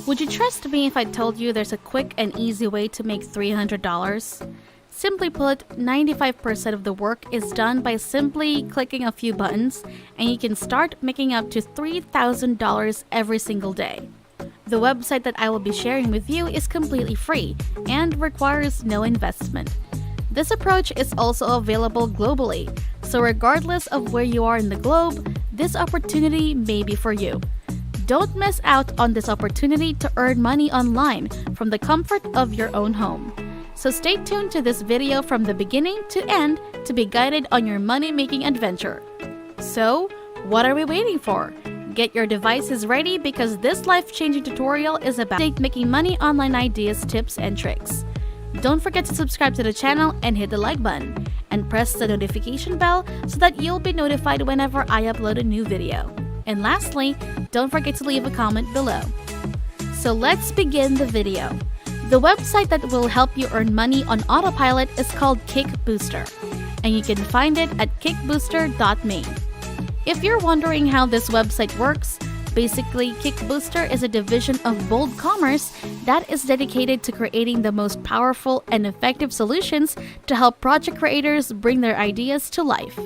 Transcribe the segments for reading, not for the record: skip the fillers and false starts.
Would you trust me if I told you there's a quick and easy way to make $300? Simply put, 95% of the work is done by simply clicking a few buttons, and you can start making up to $3,000 every single day. The website that I will be sharing with you is completely free and requires no investment. This approach is also available globally, so regardless of where you are in the globe, this opportunity may be for you. Don't miss out on this opportunity to earn money online from the comfort of your own home. So stay tuned to this video from the beginning to end to be guided on your money-making adventure. So, what are we waiting for? Get your devices ready because this life-changing tutorial is about making money online ideas, tips, and tricks. Don't forget to subscribe to the channel and hit the like button, and press the notification bell so that you'll be notified whenever I upload a new video. And lastly, don't forget to leave a comment below. So let's begin the video. The website that will help you earn money on autopilot is called Kickbooster, and you can find it at kickbooster.me. If you're wondering how this website works, basically Kickbooster is a division of Bold Commerce that is dedicated to creating the most powerful and effective solutions to help project creators bring their ideas to life.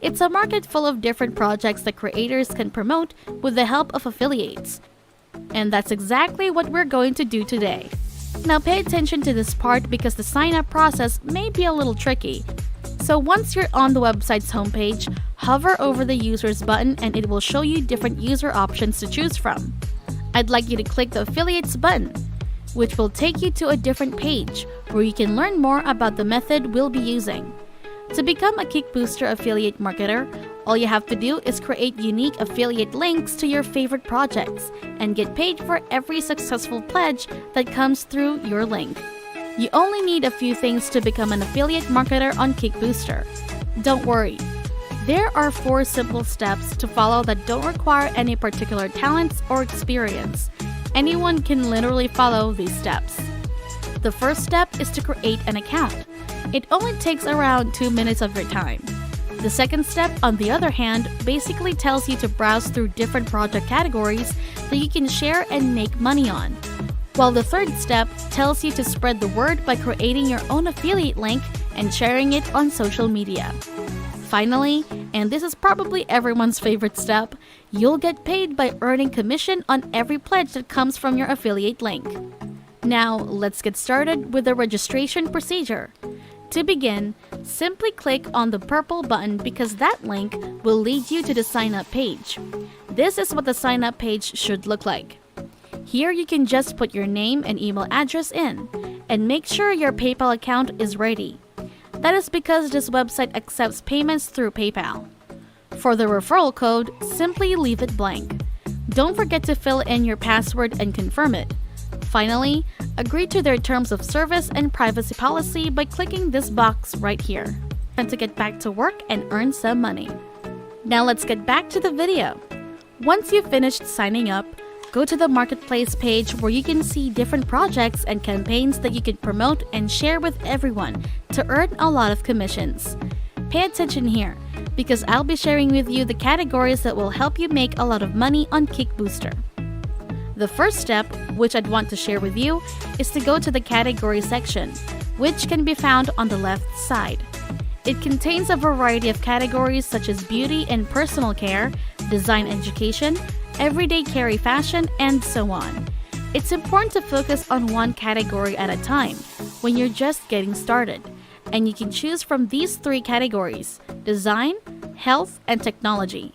It's a market full of different projects that creators can promote with the help of affiliates. And that's exactly what we're going to do today. Now pay attention to this part because the sign-up process may be a little tricky. So once you're on the website's homepage, hover over the Users button and it will show you different user options to choose from. I'd like you to click the Affiliates button, which will take you to a different page where you can learn more about the method we'll be using. To become a Kickbooster affiliate marketer, all you have to do is create unique affiliate links to your favorite projects and get paid for every successful pledge that comes through your link. You only need a few things to become an affiliate marketer on Kickbooster. Don't worry, there are 4 simple steps to follow that don't require any particular talents or experience. Anyone can literally follow these steps. The first step is to create an account. It only takes around 2 minutes of your time. The second step, on the other hand, basically tells you to browse through different project categories that you can share and make money on. While the third step tells you to spread the word by creating your own affiliate link and sharing it on social media. Finally, and this is probably everyone's favorite step, you'll get paid by earning commission on every pledge that comes from your affiliate link. Now, let's get started with the registration procedure. To begin, simply click on the purple button because that link will lead you to the sign up page. This is what the sign up page should look like. Here you can just put your name and email address in, and make sure your PayPal account is ready. That is because this website accepts payments through PayPal. For the referral code, simply leave it blank. Don't forget to fill in your password and confirm it. Finally, agree to their terms of service and privacy policy by clicking this box right here. And to get back to work and earn some money. Now let's get back to the video. Once you've finished signing up, go to the marketplace page where you can see different projects and campaigns that you can promote and share with everyone to earn a lot of commissions. Pay attention here because I'll be sharing with you the categories that will help you make a lot of money on Kickbooster. The first step, which I'd want to share with you, is to go to the category section, which can be found on the left side. It contains a variety of categories such as beauty and personal care, design education, everyday carry fashion, and so on. It's important to focus on one category at a time when you're just getting started, and you can choose from these 3 categories: design, health, and technology.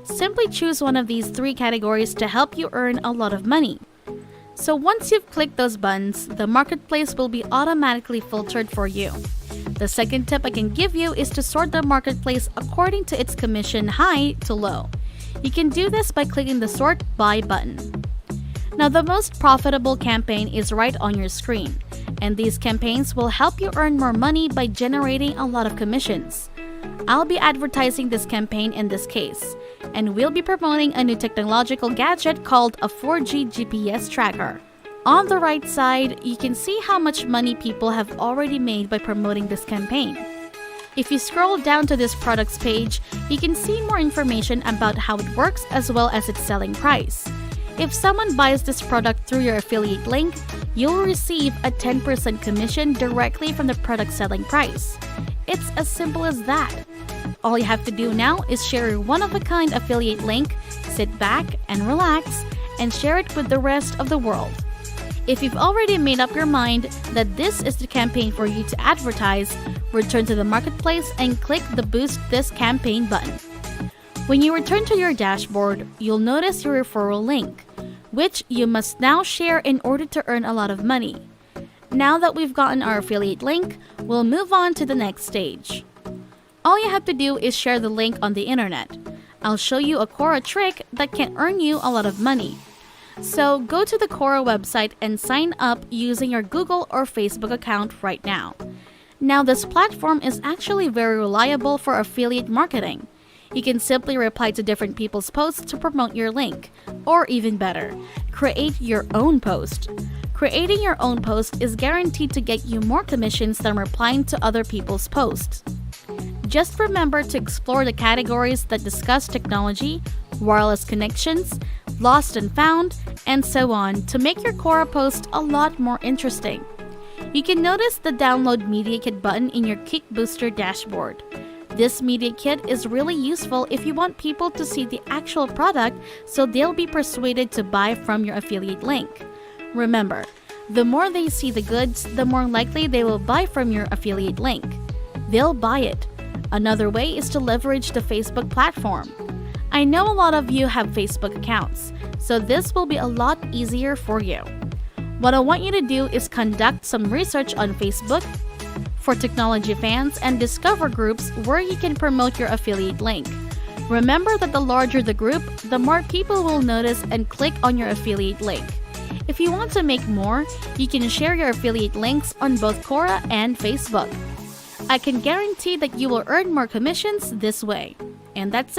Simply choose one of these 3 categories to help you earn a lot of money. So once you've clicked those buttons, the marketplace will be automatically filtered for you. The second tip I can give you is to sort the marketplace according to its commission high to low. You can do this by clicking the Sort By button. Now the most profitable campaign is right on your screen, and these campaigns will help you earn more money by generating a lot of commissions. I'll be advertising this campaign in this case, and we'll be promoting a new technological gadget called a 4G GPS tracker. On the right side, you can see how much money people have already made by promoting this campaign. If you scroll down to this products page, you can see more information about how it works as well as its selling price. If someone buys this product through your affiliate link, you'll receive a 10% commission directly from the product selling price. It's as simple as that. All you have to do now is share your one-of-a-kind affiliate link, sit back and relax, and share it with the rest of the world. If you've already made up your mind that this is the campaign for you to advertise, return to the marketplace and click the Boost This Campaign button. When you return to your dashboard, you'll notice your referral link, which you must now share in order to earn a lot of money. Now that we've gotten our affiliate link, we'll move on to the next stage. All you have to do is share the link on the internet. I'll show you a Quora trick that can earn you a lot of money. So go to the Quora website and sign up using your Google or Facebook account right now. Now this platform is actually very reliable for affiliate marketing. You can simply reply to different people's posts to promote your link, or even better, create your own post. Creating your own post is guaranteed to get you more commissions than replying to other people's posts. Just remember to explore the categories that discuss technology, wireless connections, lost and found, and so on to make your Quora post a lot more interesting. You can notice the Download Media Kit button in your Kick Booster dashboard. This media kit is really useful if you want people to see the actual product so they'll be persuaded to buy from your affiliate link. Remember, the more they see the goods, the more likely they will buy from your affiliate link. They'll buy it. Another way is to leverage the Facebook platform. I know a lot of you have Facebook accounts, so this will be a lot easier for you. What I want you to do is conduct some research on Facebook for technology fans and discover groups where you can promote your affiliate link. Remember that the larger the group, the more people will notice and click on your affiliate link. If you want to make more, you can share your affiliate links on both Quora and Facebook. I can guarantee that you will earn more commissions this way. And that's it.